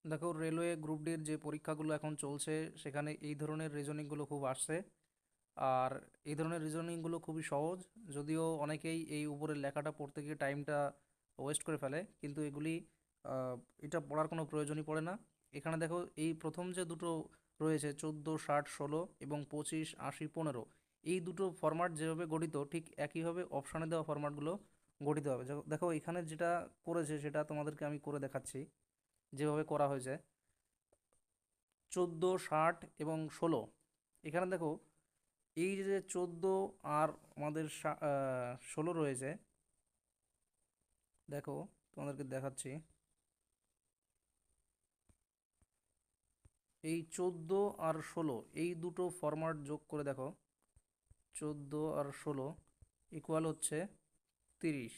দেখো, railway group ডির যে পরীক্ষাগুলো এখন চলছে সেখানে এই ধরনের রিজনিংগুলো খুব আসছে। আর এই ধরনের রিজনিংগুলো খুবই সহজ, যদিও অনেকেই এই উপরের লেখাটা পড়তে গিয়ে টাইমটা ওয়েস্ট করে ফেলে, কিন্তু এগুলি আহ, এটা পড়ার কোনো প্রয়োজনই পড়ে না। এখানে দেখো, এই প্রথম যে দুটো রয়েছে 14, 60, 16 এবং 25, 80, 15, এই দুটো ফরম্যাট যেভাবে গঠিত ঠিক একইভাবে অপশানে দেওয়া ফরম্যাটগুলো গঠিত হবে। দেখো, এখানে যেটা করেছে সেটা তোমাদেরকে আমি করে দেখাচ্ছি যেভাবে করা হয়েছে। 14, 60 এবং 16, এখানে দেখো, এই যে 14 আর আমাদের 16 রয়েছে, দেখো তোমাদেরকে দেখাচ্ছি। এই 14 আর 16 এই দুটো ফরম্যাট যোগ করে দেখো, 14 আর 16 ইকুয়াল হচ্ছে 30।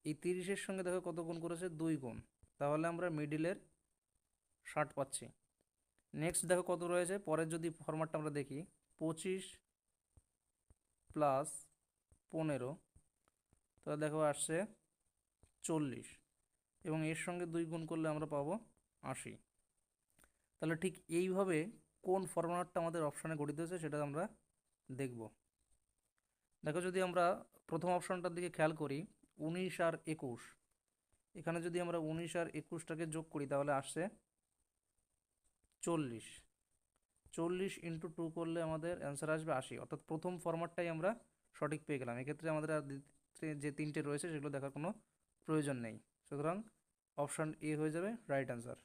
এই 30-এর সঙ্গে দেখো কত গুণ করেছে, 2 গুণ। তাহলে আমরা মিডিলের 60 পাচ্ছি। নেক্সট দেখো কত রয়েছে, পরের যদি ফরম্যাটটা আমরা দেখি, 25 প্লাস 15, তাহলে দেখো আসছে 40, এবং এর সঙ্গে 2 গুণ করলে আমরা পাবো 80। তাহলে ঠিক এইভাবে কোন ফর্মুলাটা আমাদের অপশানে গঠিত হয়েছে সেটা আমরা দেখব। দেখো, যদি আমরা প্রথম অপশানটার দিকে খেয়াল করি, 19 আর 21, এখানে যদি আমরা 19 আর 21টাকে যোগ করি তাহলে আসছে 40। 40 × 2 করলে আমাদের অ্যান্সার আসবে 80, অর্থাৎ প্রথম ফরম্যাটটাই আমরা সঠিক পেয়ে গেলাম। এক্ষেত্রে আমাদের আর যে তিনটে রয়েছে সেগুলো দেখার কোনো প্রয়োজন নেই। সুতরাং অপশান এ হয়ে যাবে রাইট অ্যান্সার।